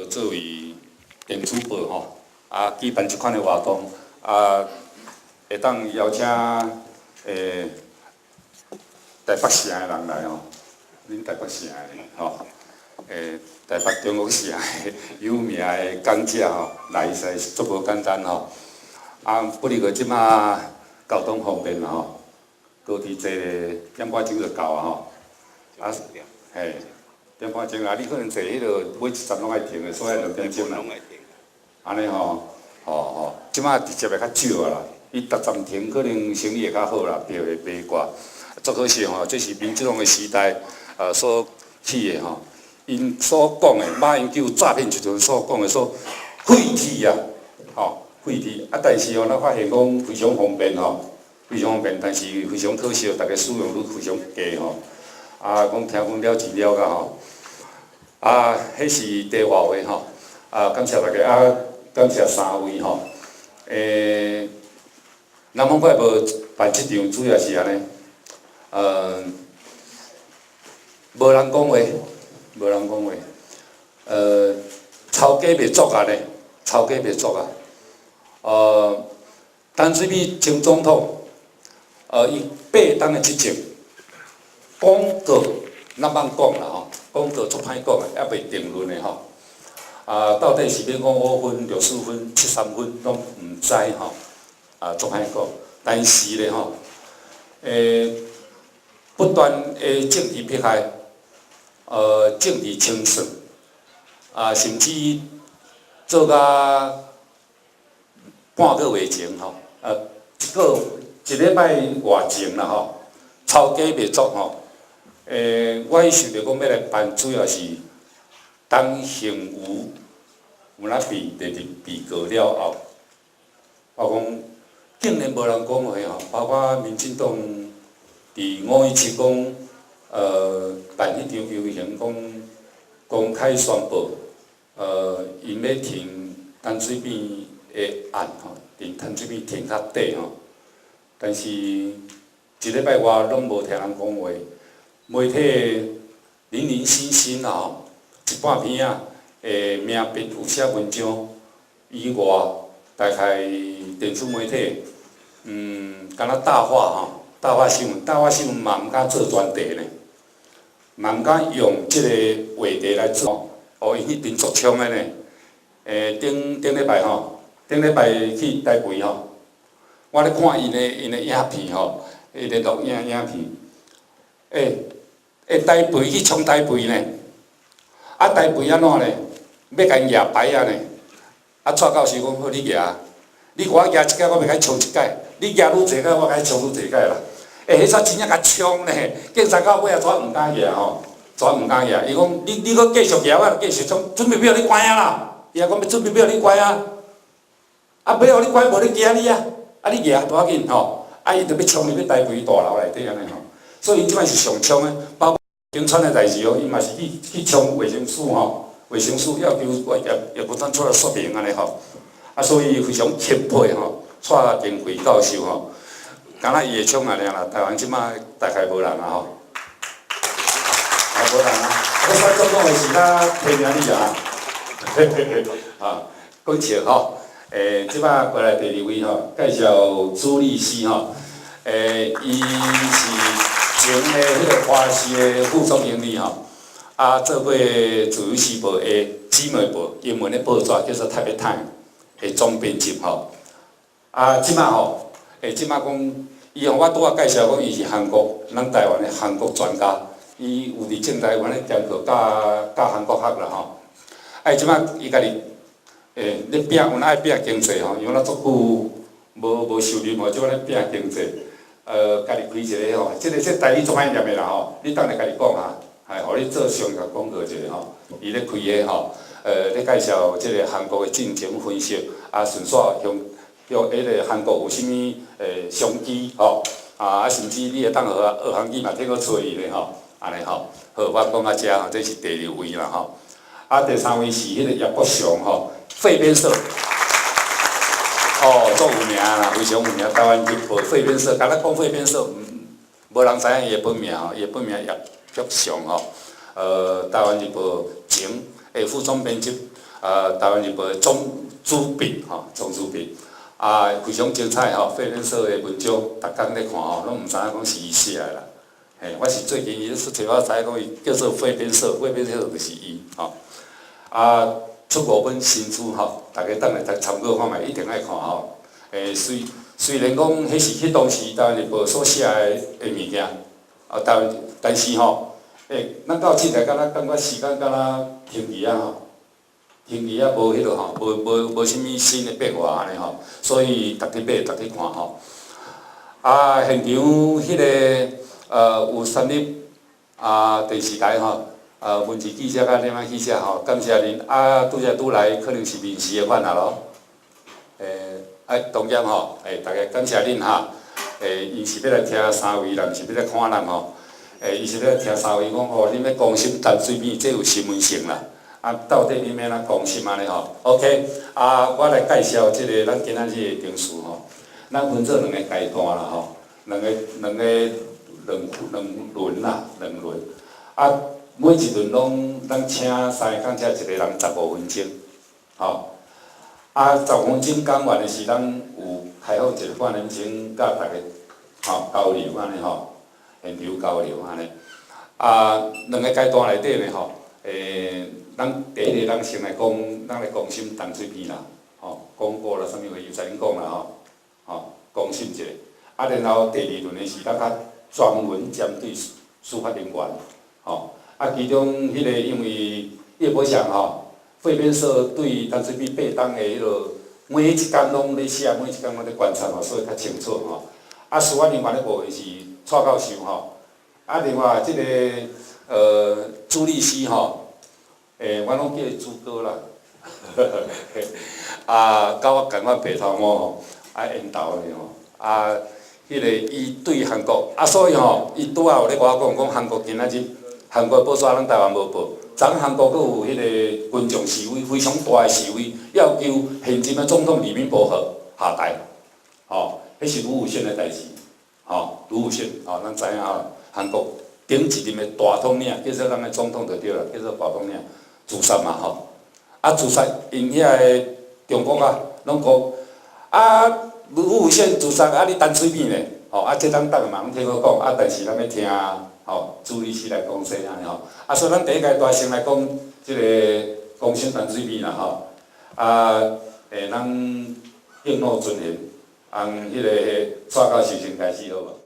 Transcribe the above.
作为电子报吼，举办即款的活动，会当邀请台北城的人来吼，恁台北城的吼，台北中国城的有名的讲者吼，来实足无简单吼。不离个即马交通方便啦吼，高铁坐点半钟就到啊吼。嘿。点半钟啊！你可能坐迄个每一站拢爱停的，所以2点钟啦。安尼吼，即马直接会较少啊啦。伊逐站停，可能生意会较好啦，票会卖寡。足可惜吼，这是民主党的时代所起的吼。因所讲的马英九诈骗集团所讲的所废弃啊，废弃但是咱发现讲非常方便非常方便，但是非常可惜，大家使用率非常低吼。讲听讲了钱了甲吼。迄是第外位吼，感谢大家，感谢3位吼。南方快报办即场主要是安尼，无人讲话，无人讲话，抄家袂足啊呢，抄家袂足啊。陈水扁前总统，伊8当的执政，广告咱莫讲啦吼。广告足歹讲的，还袂定论的吼。到底是要讲5分、64分、73分，拢毋知吼。足歹讲。但是咧吼，不断的政治迫害，政治清算，甚至做甲半个月前吼，一礼拜外前啦吼，抄家袂足吼。我迄想着讲要来办，主要是当刑有哪被告了后，我讲竟然无人讲话吼，包括民进党伫5.17讲，办迄场游行讲公开宣布，因要停陈水扁的案吼，停陈水扁停较短吼，但是一礼拜外拢无听人讲话。媒体零零星星啦吼，一半篇名笔有写文章以外，大概电子媒体，敢若大话吼，大话新闻嘛毋敢做专题呢，嘛毋敢用即个话题来做，因迄边足冲的呢。顶礼拜吼，顶礼拜去台北吼，我咧看因的影片吼，迄个录影片，台北去冲台北呢，台北安怎呢？要甲因举牌啊呢？带教授讲好，你举，你我举一届，我袂甲你冲一届，你举愈济届，我甲你冲愈济届啦。迄煞真正甲冲呢，警察到尾啊，全毋敢举吼，全毋敢举。伊讲你搁继续举，我继续冲，准备要你关啊啦！伊也讲要准备要你关啊，要互你关，无你惊你啊！你举无要紧吼，伊着要冲入去台北大楼内底安尼吼。所以伊即摆是上冲的，包括警察的代志哦，伊嘛是去冲卫生署吼，卫生署要求我也无当出来说明安尼吼，所以非常钦佩吼，蔡英文教授吼，敢若伊会冲安尼啦，台湾即摆大概无人啊吼，无人啊，我蔡总统的是咱提名你啊，讲笑吼，即摆过来第2位吼，介绍朱律师吼，伊是。前的迄个华视的副总经理吼，做过《自由时报》的姊妹报，英文的报纸叫做《台北 Time》的总编辑吼。即马吼，即马讲，伊互我拄仔介绍讲，伊是韩国，咱台湾的韩国专家，伊有伫正台湾咧兼课教韩国学啦吼。即马伊家己咧拼，有哪爱拼经济吼，因为咱足久无收入嘛，即马咧拼经济。家己开一个吼，即台语足歹念的啦吼，你当然家己讲啊，互你做商业广告一个吼，伊咧开个吼，咧介绍即个韩国的进程分析，顺续向迄个韩国有啥物商机吼，甚至你会当学韩语嘛，听个吹伊咧吼，安尼吼，好，我讲到遮吼，这是第2位啦吼，第3位是迄个叶国雄吼，废编社。足有名啦，非常有名。台湾日报废编社，敢若讲废编社，无人知影伊的本名吼，伊的本名叶国雄吼。台湾日报前副总编辑，台湾日报的总主笔总主笔，非常精彩废片社的文章，逐工咧看拢毋知影讲是伊写的啦。我是最近伊找我知影讲伊叫做废片社，废片社就是伊出5本新书大家等来参考看卖，一定爱看虽然讲迄是迄当时台湾日报所写的物件，但是咱到即个敢若感觉时间敢若停去停去无迄落无啥物新的变化安尼所以逐日买，逐日看现场迄个有参入电视台文字记者甲电话记者感谢恁拄来可能是临时的款咯。当然大家感谢恁伊是要来听3位，人是要来看人伊是要来听3位讲恁要公审淡水片，这有新闻性啦。到底恁要安怎公审安尼？OK， 我来介绍即个咱今仔日的定事咱分做2个阶段啦两轮啦，每一轮拢咱请3个讲者，一个人15分钟15分钟讲完的是咱有开放一个半点钟，甲大家交流安尼现场交流安尼。2个阶段内底呢咱第一个咱先来讲，咱来公审淡水片啦广告啦，啥物话又知影讲啦公审一下。然后第2轮的是咱较专门针对司法人员其中迄个因为叶伯祥废片社对淡水片8档的迄落每一工拢咧写，每一工拢咧观察所以较清楚司法人员的部分是蔡教授另外即个朱律师我拢叫伊朱哥啦甲我共款白头毛缘投的迄个伊对韩国所以伊拄仔有咧甲我讲韩国今仔日韩国报纸咱台湾无报，昨韩国佫有迄个群众示威，非常大的示威，要求现今的总统李明博下台，迄是吕武铉的代志，吕武铉咱知影韩国顶一任的大统领叫做咱的总统就对了，叫做大统领自杀嘛自杀因遐个中国拢讲吕武铉自杀你淡水片咧这咱逐个嘛拢听我讲但是咱要听朱律师来讲说安尼所以咱第一阶段先来讲即个公审淡水片啦咱敬老尊贤，迄个蔡教授先开始好无？